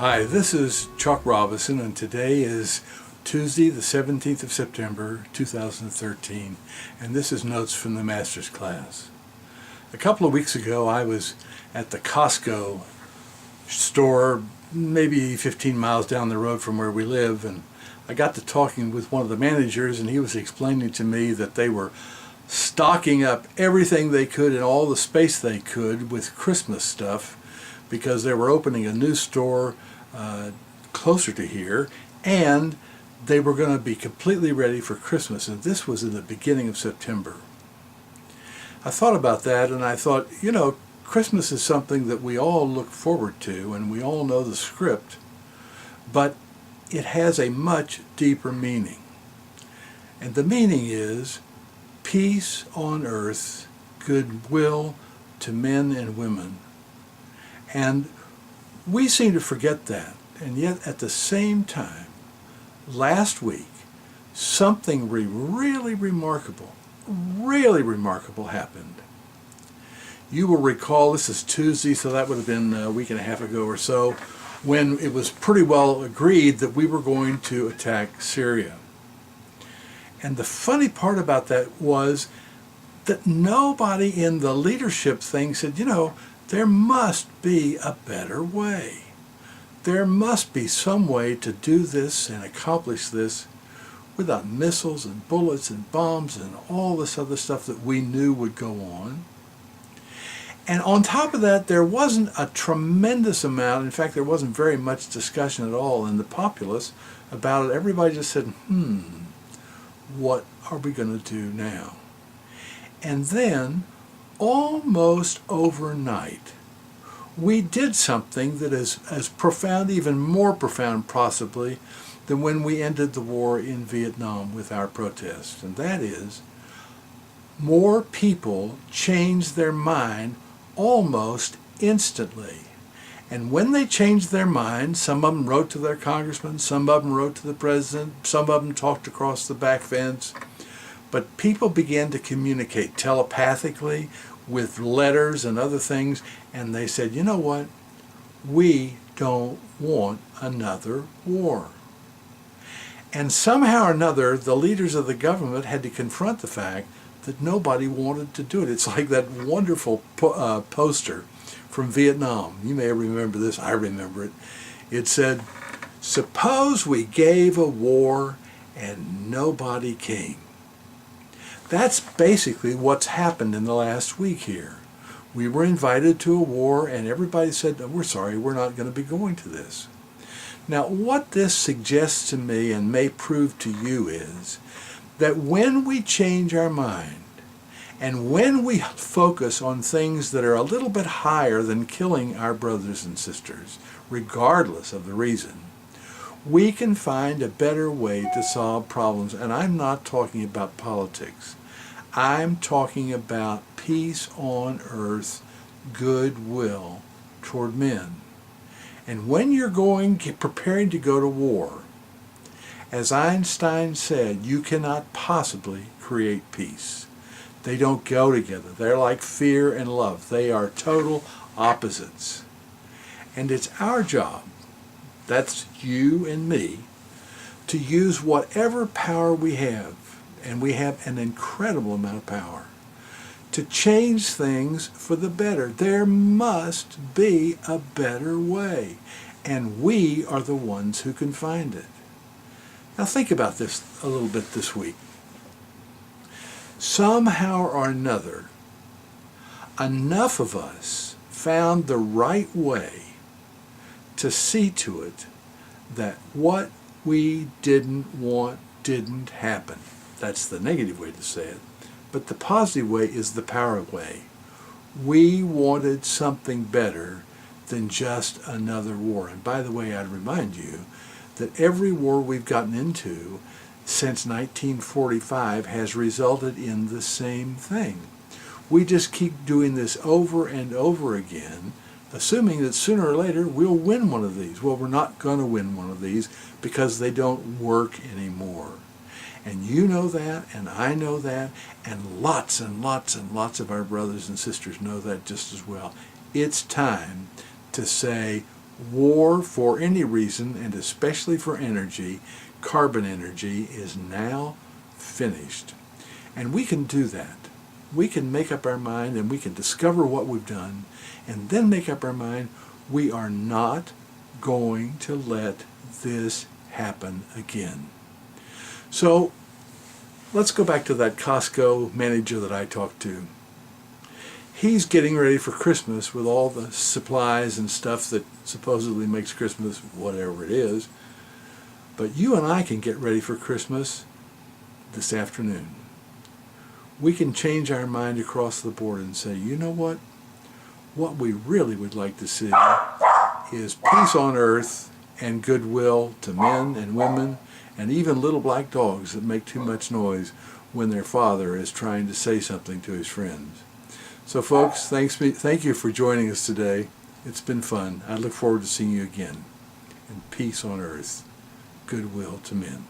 Hi, this is Chuck Robinson, and today is Tuesday, the 17th of September, 2013, and this is Notes from the Master's Class. A couple of weeks ago, I was at the Costco store, maybe 15 miles down the road from where we live, and I got to talking with one of the managers, and he was explaining to me that they were stocking up everything they could in all the space they could with Christmas stuff, because they were opening a new store closer to here, and they were going to be completely ready for Christmas, and this was in the beginning of September. I thought about that, and I thought, Christmas is something that we all look forward to, and we all know the script, but it has a much deeper meaning. And the meaning is peace on earth, goodwill to men and women. And we seem to forget that, and yet at the same time, last week, something really remarkable happened. You will recall, this is Tuesday, so that would have been a week and a half ago or so, when it was pretty well agreed that we were going to attack Syria. And the funny part about that was that nobody in the leadership thing said, there must be a better way. There must be some way to do this and accomplish this without missiles and bullets and bombs and all this other stuff that we knew would go on. And on top of that, there wasn't a tremendous amount, in fact, there wasn't very much discussion at all in the populace about it. Everybody just said, what are we going to do now? And then, almost overnight, we did something that is as profound, even more profound possibly, than when we ended the war in Vietnam with our protests. And that is, more people changed their mind almost instantly. And when they changed their mind, some of them wrote to their congressman, some of them wrote to the president, some of them talked across the back fence, but people began to communicate telepathically with letters and other things, and they said, you know what? We don't want another war. And somehow or another, the leaders of the government had to confront the fact that nobody wanted to do it. It's like that wonderful poster from Vietnam. You may remember this. I remember it. It said, "Suppose we gave a war and nobody came." That's basically what's happened in the last week here. We were invited to a war, and everybody said, we're sorry, we're not going to be going to this. Now, what this suggests to me, and may prove to you, is that when we change our mind, and when we focus on things that are a little bit higher than killing our brothers and sisters, regardless of the reason, we can find a better way to solve problems. And I'm not talking about politics. I'm talking about peace on earth, goodwill toward men. And when you're preparing to go to war, as Einstein said, you cannot possibly create peace. They don't go together. They're like fear and love. They are total opposites. And it's our job, that's you and me, to use whatever power we have, and we have an incredible amount of power, to change things for the better. There must be a better way, and we are the ones who can find it. Now think about this a little bit this week. Somehow or another, enough of us found the right way to see to it that what we didn't want didn't happen. That's the negative way to say it. But the positive way is the power way. We wanted something better than just another war. And by the way, I'd remind you that every war we've gotten into since 1945 has resulted in the same thing. We just keep doing this over and over again, assuming that sooner or later we'll win one of these. Well, we're not going to win one of these because they don't work anymore. And you know that, and I know that, and lots of our brothers and sisters know that just as well. It's time to say, War for any reason, and especially for energy, carbon energy, is now finished. And we can do that. We can make up our mind and we can discover what we've done and then make up our mind we are not going to let this happen again. So let's go back to that Costco manager that I talked to. He's getting ready for Christmas with all the supplies and stuff that supposedly makes Christmas whatever it is. But you and I can get ready for Christmas this afternoon. We can change our mind across the board and say, you know what? What we really would like to see is peace on earth and goodwill to men and women and even little black dogs that make too much noise when their father is trying to say something to his friends. So folks, thank you for joining us today. It's been fun. I look forward to seeing you again. And peace on earth, goodwill to men.